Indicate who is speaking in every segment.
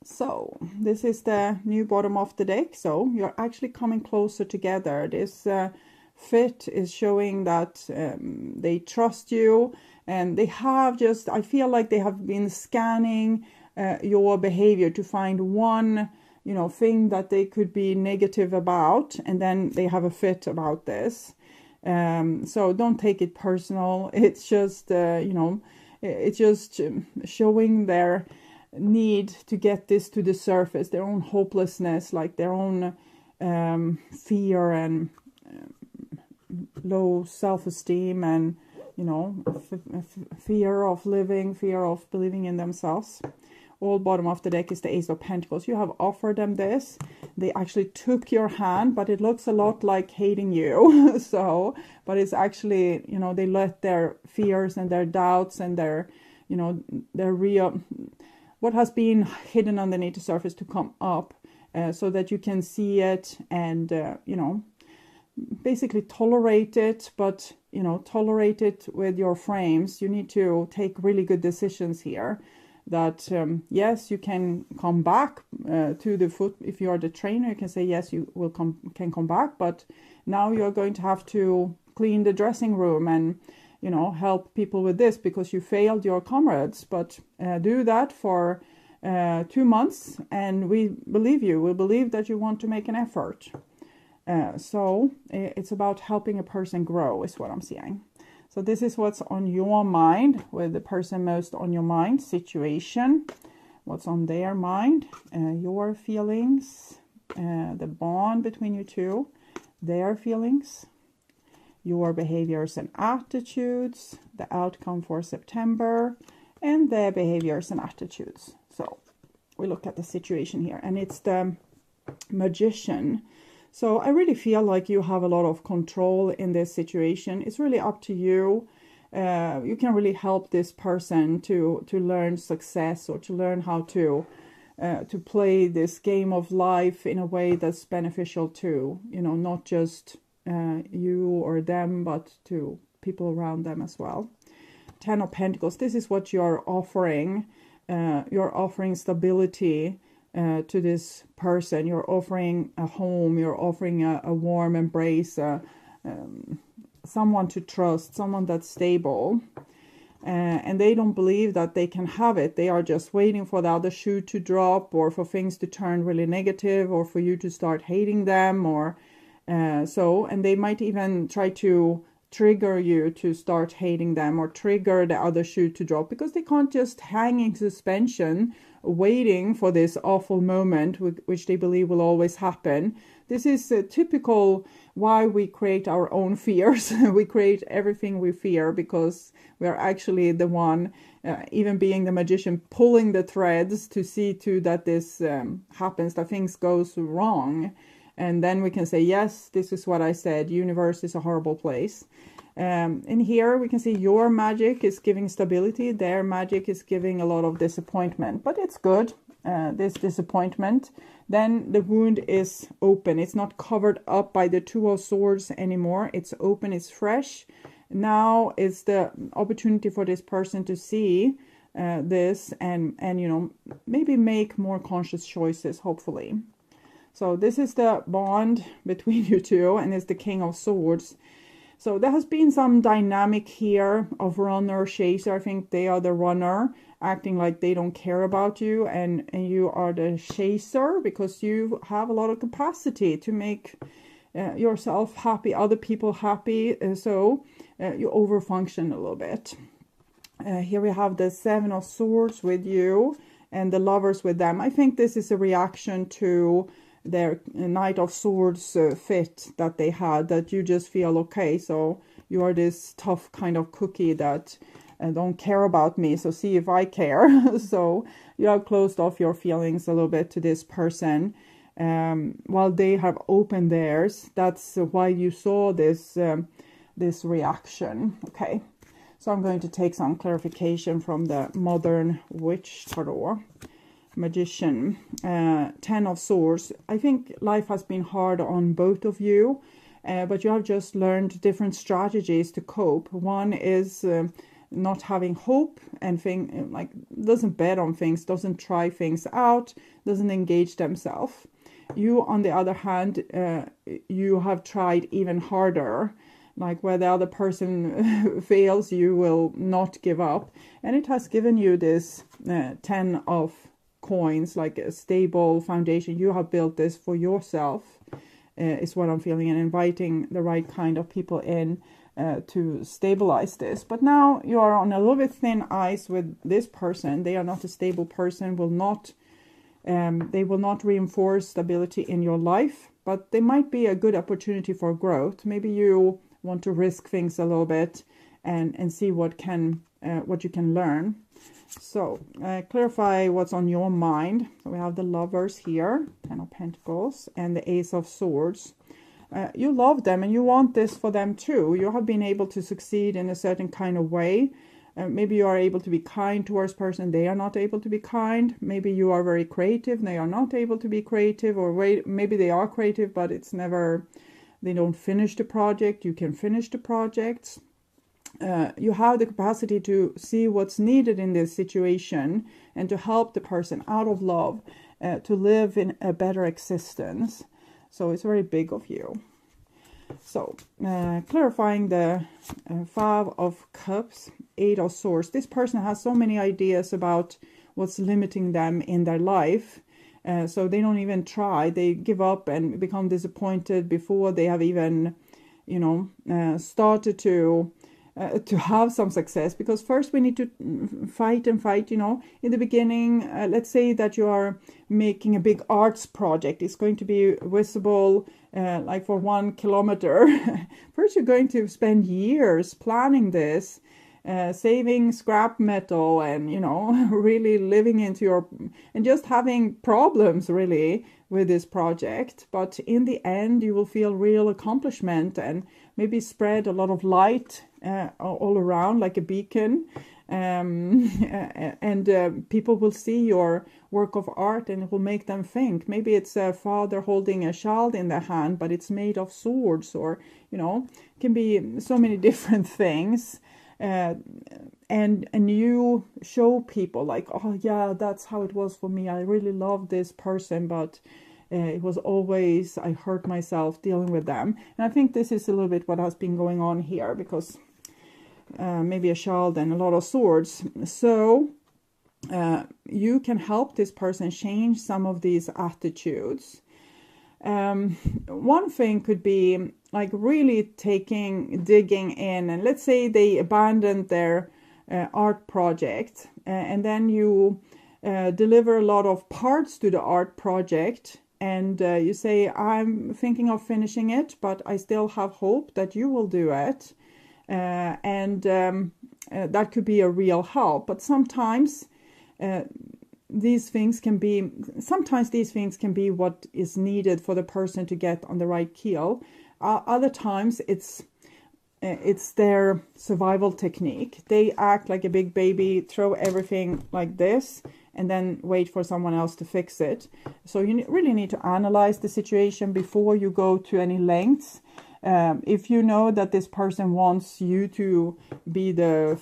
Speaker 1: So this is the new bottom of the deck. So you're actually coming closer together. This fit is showing that they trust you, and they have just, I feel like they have been scanning your behavior to find one, you know, thing that they could be negative about, and then they have a fit about this. So don't take it personal. It's just, you know, it's just showing their need to get this to the surface, their own hopelessness, like their own fear and low self-esteem, and you know, fear of living, fear of believing in themselves. All bottom of the deck is the Ace of Pentacles. You have offered them this. They actually took your hand, but it looks a lot like hating you. So, but it's actually, you know, they let their fears and their doubts and their, you know, their real, what has been hidden underneath the surface to come up, so that you can see it and, you know, basically tolerate it, but, you know, tolerate it with your frames. You need to take really good decisions here. That yes, you can come back to the foot. If you are the trainer, you can say yes, you will can come back, but now you're going to have to clean the dressing room and, you know, help people with this because you failed your comrades. But do that for 2 months, and we believe you. We believe that you want to make an effort. So it's about helping a person grow, is what I'm seeing. So this is what's on your mind, with the person most on your mind situation. What's on their mind, your feelings, the bond between you two, their feelings, your behaviors and attitudes, the outcome for September, and their behaviors and attitudes. So we look at the situation here, and it's the Magician. So I really feel like you have a lot of control in this situation. It's really up to you. You can really help this person to learn success, or to learn how to play this game of life in a way that's beneficial to, you know, not just you or them, but to people around them as well. 10 of Pentacles. This is what you're offering. You're offering stability to this person. You're offering a home, you're offering a warm embrace, someone to trust, someone that's stable, and they don't believe that they can have it. They are just waiting for the other shoe to drop, or for things to turn really negative, or for you to start hating them, or and they might even try to trigger you to start hating them, or trigger the other shoe to drop, because they can't just hang in suspension waiting for this awful moment which they believe will always happen. This is typical why we create our own fears. We create everything we fear because we are actually the one, even being the magician, pulling the threads to see to that this happens, that things goes wrong. And then we can say, yes, this is what I said. Universe is a horrible place. In here, we can see your magic is giving stability. Their magic is giving a lot of disappointment. But it's good, this disappointment. Then the wound is open. It's not covered up by the Two of Swords anymore. It's open, it's fresh. Now is the opportunity for this person to see this and, you know, maybe make more conscious choices, hopefully. So this is the bond between you two, and it's the King of Swords. So there has been some dynamic here of runner, chaser. I think they are the runner, acting like they don't care about you, and you are the chaser, because you have a lot of capacity to make yourself happy, other people happy. So you overfunction a little bit. Here we have the Seven of Swords with you, and the Lovers with them. I think this is a reaction to their Knight of Swords fit that they had, that you just feel, okay, so you are this tough kind of cookie that don't care about me, so see if I care. So you have closed off your feelings a little bit to this person, while they have opened theirs. That's why you saw this this reaction. Okay, so I'm going to take some clarification from the Modern Witch Tarot. Magician, 10 of Swords. I think life has been hard on both of you, but you have just learned different strategies to cope. One is not having hope and like doesn't bet on things, doesn't try things out, doesn't engage themselves. You, on the other hand, you have tried even harder. Like where the other person fails, you will not give up. And it has given you this 10 of coins, like a stable foundation. You have built this for yourself, is what I'm feeling, and inviting the right kind of people in to stabilize this. But now you are on a little bit thin ice with this person. They are not a stable person, they will not reinforce stability in your life, but they might be a good opportunity for growth. Maybe you want to risk things a little bit and see what you can learn. So clarify what's on your mind. So we have the Lovers here, Ten of Pentacles, and the Ace of Swords. You love them and you want this for them too. You have been able to succeed in a certain kind of way. Maybe you are able to be kind towards person, they are not able to be kind. Maybe you are very creative, they are not able to be creative, or maybe they are creative, but it's never, they don't finish the project. You can finish the projects. You have the capacity to see what's needed in this situation and to help the person out of love to live in a better existence. So it's very big of you. So clarifying the Five of Cups, Eight of Swords. This person has so many ideas about what's limiting them in their life. So they don't even try. They give up and become disappointed before they have even, started to have some success. Because first we need to fight. In the beginning, let's say that you are making a big arts project. It's going to be visible like for 1 kilometer. First you're going to spend years planning this, saving scrap metal and, really living into and just having problems really with this project. But in the end, you will feel real accomplishment and maybe spread a lot of light all around like a beacon. And people will see your work of art and it will make them think. Maybe it's a father holding a child in their hand, but it's made of swords, or, it can be so many different things. And you show people like, oh yeah, that's how it was for me. I really love this person, but it was always, I hurt myself dealing with them. And I think this is a little bit what has been going on here, because maybe a child and a lot of swords. So you can help this person change some of these attitudes. One thing could be like really digging in, and let's say they abandoned their art project, and then you deliver a lot of parts to the art project, and you say, I'm thinking of finishing it, but I still have hope that you will do it. And that could be a real help. But sometimes these things can be what is needed for the person to get on the right keel. Other times it's their survival technique. They act like a big baby, throw everything like this, and then wait for someone else to fix it. So you really need to analyze the situation before you go to any lengths. If you know that this person wants you to be the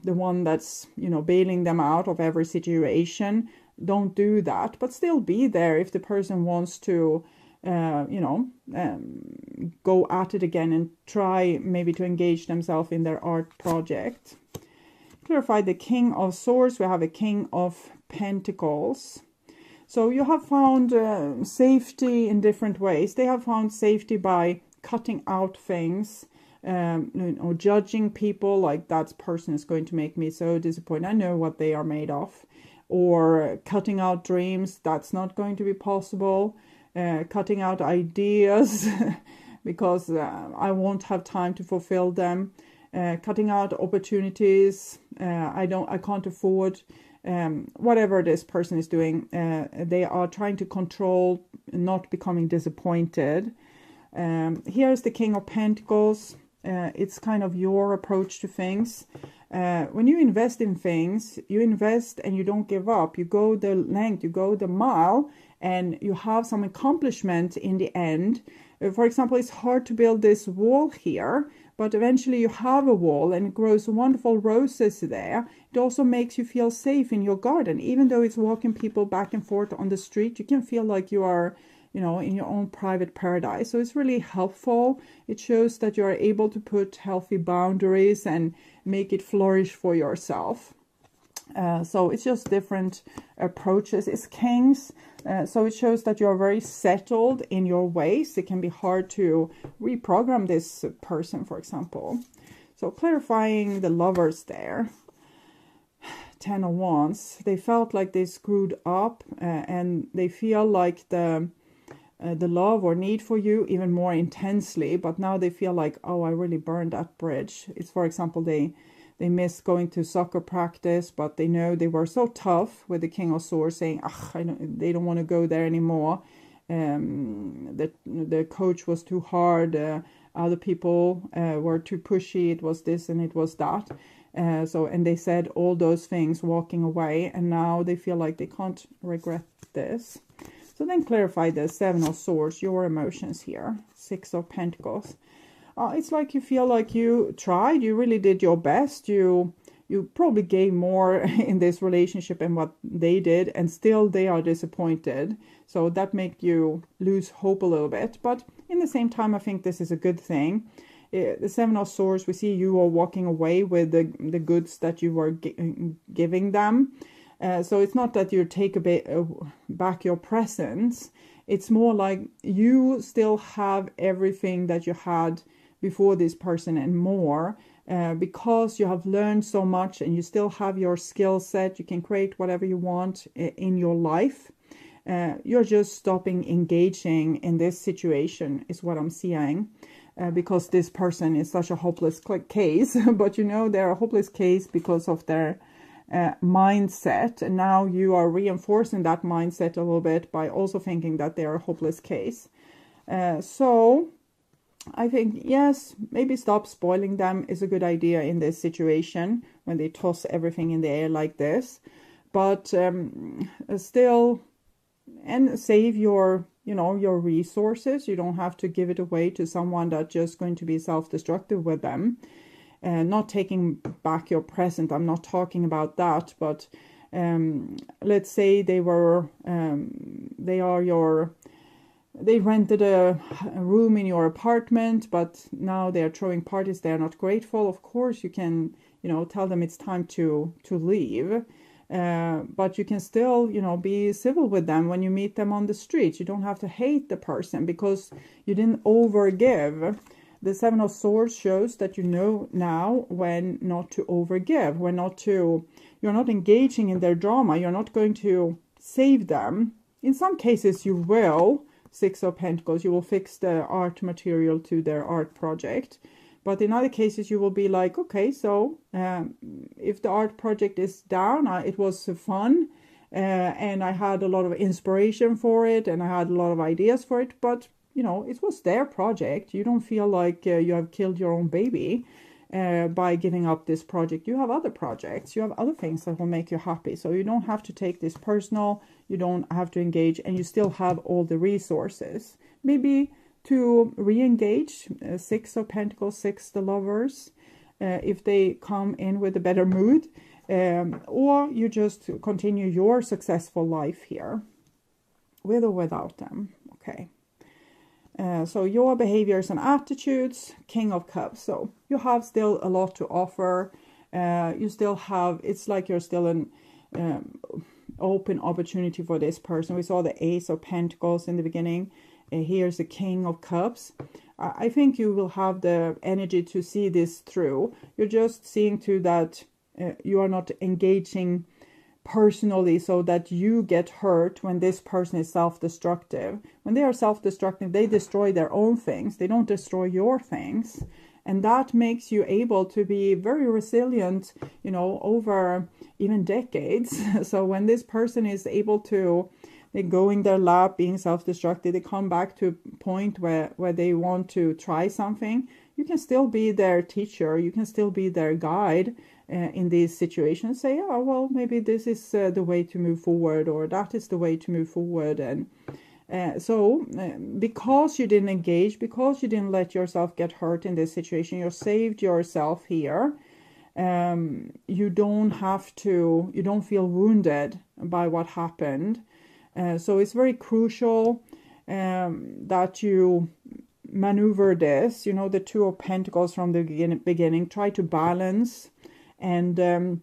Speaker 1: one that's, bailing them out of every situation, don't do that. But still be there if the person wants to, go at it again and try maybe to engage themselves in their art project. Clarify the King of Swords. We have a King of Pentacles. So you have found safety in different ways. They have found safety by cutting out things, or judging people, like that person is going to make me so disappointed. I know what they are made of. Or cutting out dreams, that's not going to be possible. Cutting out ideas because I won't have time to fulfill them. Cutting out opportunities, I can't afford. Whatever this person is doing, they are trying to control, not becoming disappointed. Here's the King of Pentacles. It's kind of your approach to things. When you invest in things, you invest and you don't give up. You go the length, you go the mile, and you have some accomplishment in the end. For example, it's hard to build this wall here, but eventually you have a wall and it grows wonderful roses there. It also makes you feel safe in your garden. Even though it's walking people back and forth on the street, you can feel like you are, you know, in your own private paradise. So it's really helpful. It shows that you are able to put healthy boundaries and make it flourish for yourself. So it's just different approaches. It's kings, so it shows that you're very settled in your ways. It can be hard to reprogram this person, for example. So clarifying the lovers there. 10 of Wands. They felt like they screwed up, and they feel like the love or need for you even more intensely, but now they feel like, oh, I really burned that bridge. It's, for example, they miss going to soccer practice, but they know they were so tough with the King of Swords, saying, they don't want to go there anymore. The coach was too hard. Other people were too pushy. It was this and it was that. And they said all those things walking away, and now they feel like they can't regret this. So then clarify the 7 of Swords, your emotions here. 6 of Pentacles. It's like you feel like you tried, you really did your best, you probably gave more in this relationship than what they did, and still they are disappointed. So that makes you lose hope a little bit. But in the same time, I think this is a good thing. The 7 of Swords, we see you are walking away with the goods that you were giving them. So it's not that you take a bit back your presents. It's more like you still have everything that you had before this person and more, because you have learned so much and you still have your skill set. You can create whatever you want in your life. You're just stopping engaging in this situation is what I'm seeing, because this person is such a hopeless case. But you know, they're a hopeless case because of their mindset, and now you are reinforcing that mindset a little bit by also thinking that they are a hopeless case. So I think, yes, maybe stop spoiling them is a good idea in this situation when they toss everything in the air like this. But still, and save your, your resources. You don't have to give it away to someone that's just going to be self-destructive with them. Not taking back your present, I'm not talking about that, but let's say they rented a room in your apartment, but now they're throwing parties, they're not grateful. Of course you can, tell them it's time to leave, but you can still, be civil with them when you meet them on the street. You don't have to hate the person because you didn't overgive. The 7 of Swords shows that you know now when not to overgive, you're not engaging in their drama. You're not going to save them. In some cases you will. 6 of Pentacles, you will fix the art material to their art project. But in other cases you will be like, okay, so if the art project is down, it was fun, and I had a lot of inspiration for it, and I had a lot of ideas for it, but it was their project. You don't feel like you have killed your own baby by giving up this project. You have other projects. You have other things that will make you happy. So you don't have to take this personal. You don't have to engage, and you still have all the resources. Maybe to re-engage, 6 of Pentacles, 6 the lovers, if they come in with a better mood, or you just continue your successful life here, with or without them. Okay. So your behaviors and attitudes, King of Cups. So you have still a lot to offer. You still have, it's like you're still an open opportunity for this person. We saw the Ace of Pentacles in the beginning. Here's the King of Cups. I think you will have the energy to see this through. You're just seeing to that you are not engaging personally so that you get hurt when this person is self-destructive. When they are self-destructive, they destroy their own things. They don't destroy your things. And that makes you able to be very resilient, over even decades. So when this person is able to, they go in their lap being self-destructive, they come back to a point where they want to try something, you can still be their teacher, you can still be their guide in these situations. Say, oh, well, maybe this is the way to move forward, or that is the way to move forward. And Because you didn't engage, because you didn't let yourself get hurt in this situation, you saved yourself here. You don't feel wounded by what happened. So it's very crucial that you maneuver this, the Two of Pentacles from the beginning. Try to balance and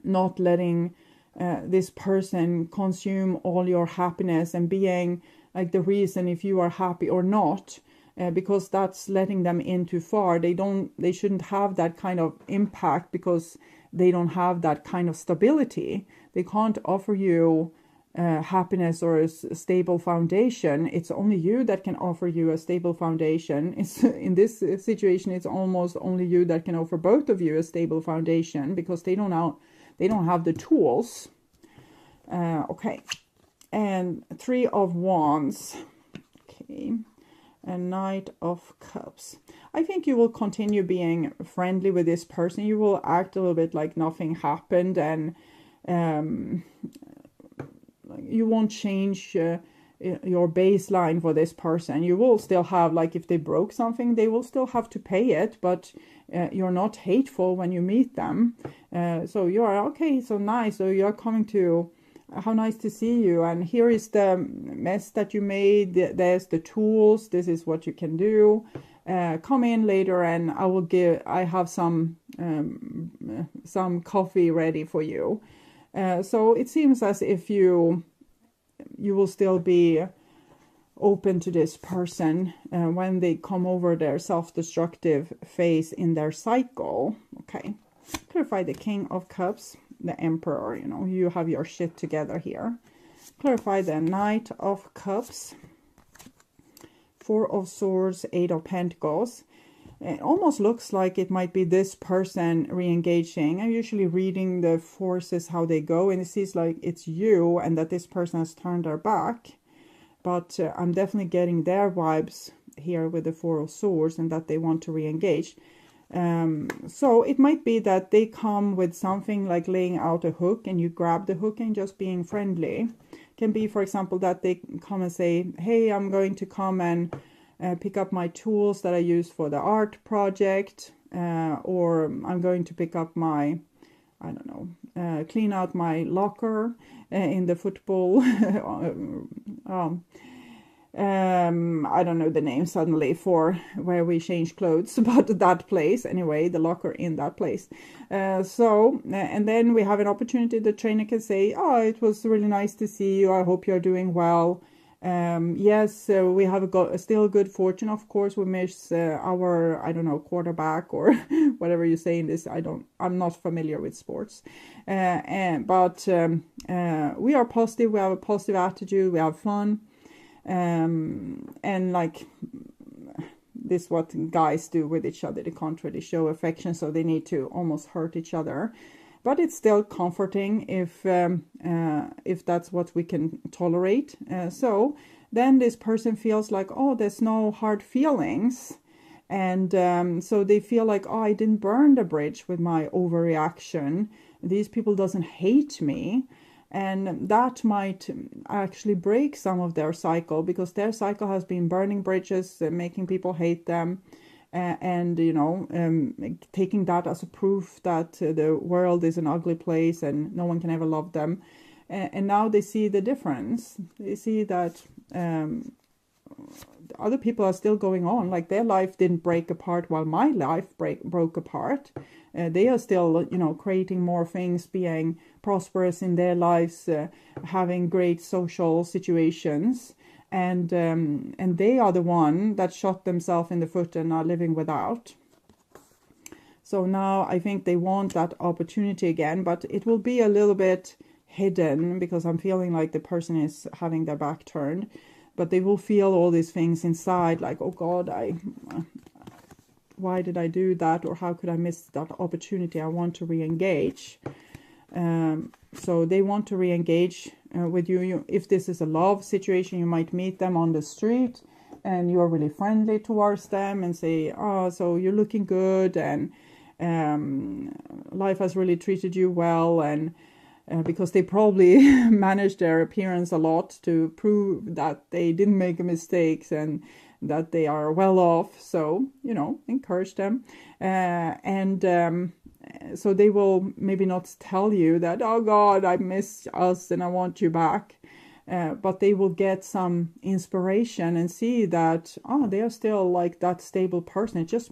Speaker 1: not letting this person consume all your happiness and being like the reason if you are happy or not, because that's letting them in too far. They shouldn't have that kind of impact because they don't have that kind of stability. They can't offer you happiness or a stable foundation. It's only you that can offer you a stable foundation. In this situation, it's almost only you that can offer both of you a stable foundation, because they don't have the tools. Okay, and Three of Wands. Okay, and Knight of Cups. I think you will continue being friendly with this person. You will act a little bit like nothing happened, and you won't change your baseline for this person. You will still have, like, if they broke something, they will still have to pay it, but you're not hateful when you meet them. So you are, okay, so nice. So you're coming to, how nice to see you. And here is the mess that you made. There's the tools. This is what you can do. Come in later and I have some coffee ready for you. So it seems as if you will still be open to this person when they come over their self-destructive phase in their cycle. Okay, clarify the King of Cups, the Emperor. You have your shit together here. Clarify the Knight of Cups, Four of Swords, Eight of Pentacles. It almost looks like it might be this person re-engaging. I'm usually reading the forces, how they go, and it seems like it's you and that this person has turned their back. But I'm definitely getting their vibes here with the Four of Swords, and that they want to re-engage. So it might be that they come with something like laying out a hook, and you grab the hook and just being friendly. Can be, for example, that they come and say, hey, I'm going to come and pick up my tools that I use for the art project, or I'm going to pick up my, I don't know, clean out my locker in the football. I don't know the name suddenly for where we change clothes, but that place anyway, the locker in that place. And then we have an opportunity. The trainer can say, oh, it was really nice to see you. I hope you're doing well. Yes, we have still good fortune. Of course, we miss our, I don't know, quarterback or whatever you say in this. I'm not familiar with sports. But we are positive. We have a positive attitude. We have fun. And like this, what guys do with each other. They can't really show affection, so they need to almost hurt each other. But it's still comforting if that's what we can tolerate. So then this person feels like, oh, there's no hard feelings. And so they feel like, oh, I didn't burn the bridge with my overreaction. These people doesn't hate me. And that might actually break some of their cycle, because their cycle has been burning bridges, making people hate them. And taking that as a proof that the world is an ugly place and no one can ever love them. And now they see the difference. They see that other people are still going on. Like, their life didn't break apart while my life broke apart. They are still, creating more things, being prosperous in their lives, having great social situations. And they are the one that shot themselves in the foot and are living without. So now I think they want that opportunity again, but it will be a little bit hidden, because I'm feeling like the person is having their back turned. But they will feel all these things inside, like, oh God, why did I do that? Or how could I miss that opportunity? I want to re-engage. So they want to re-engage with you. If this is a love situation, you might meet them on the street and you're really friendly towards them and say, oh, so you're looking good, and life has really treated you well, and because they probably manage their appearance a lot to prove that they didn't make mistakes and that they are well off. So, you know, encourage them. So they will maybe not tell you that, oh God, I miss us and I want you back. But they will get some inspiration and see that, oh, they are still like that stable person. It's just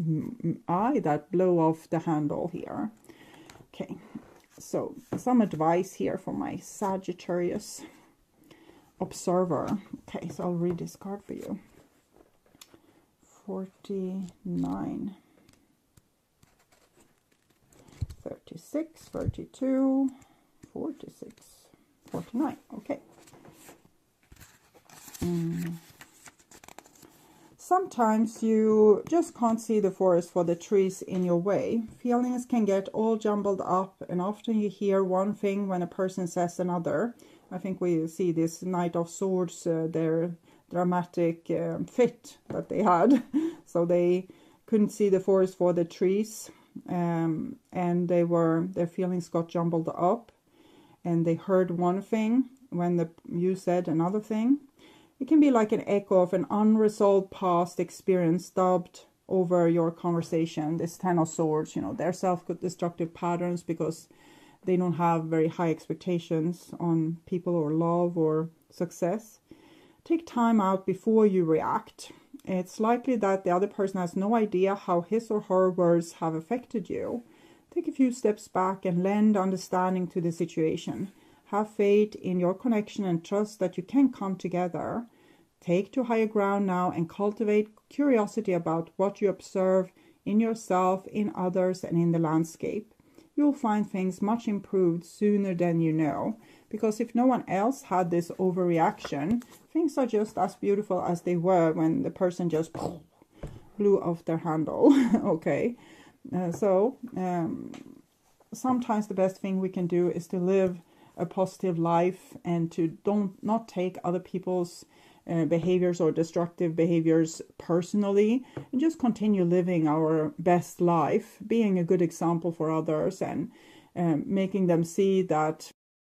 Speaker 1: I that blow off the handle here. Okay, so some advice here for my Sagittarius observer. Okay, so I'll read this card for you. 49, 36, 32, 46, 49. Okay. Sometimes you just can't see the forest for the trees in your way. Feelings can get all jumbled up, and often you hear one thing when a person says another. I think we see this Knight of Swords, their dramatic fit that they had. So they couldn't see the forest for the trees, and their feelings got jumbled up, and they heard one thing when you said another thing. It can be like an echo of an unresolved past experience dubbed over your conversation. This Ten of Swords, you know, their self-destructive patterns because they don't have very high expectations on people or love or success. Take time out before you react. It's likely that the other person has no idea how his or her words have affected you. Take a few steps back and lend understanding to the situation. Have faith in your connection and trust that you can come together. Take to higher ground now and cultivate curiosity about what you observe in yourself, in others, and in the landscape. You'll find things much improved sooner than you know. Because if no one else had this overreaction, things are just as beautiful as they were when the person just blew off their handle. Okay. Sometimes the best thing we can do is to live a positive life and to not take other people's behaviors or destructive behaviors personally, and just continue living our best life, being a good example for others, and making them see that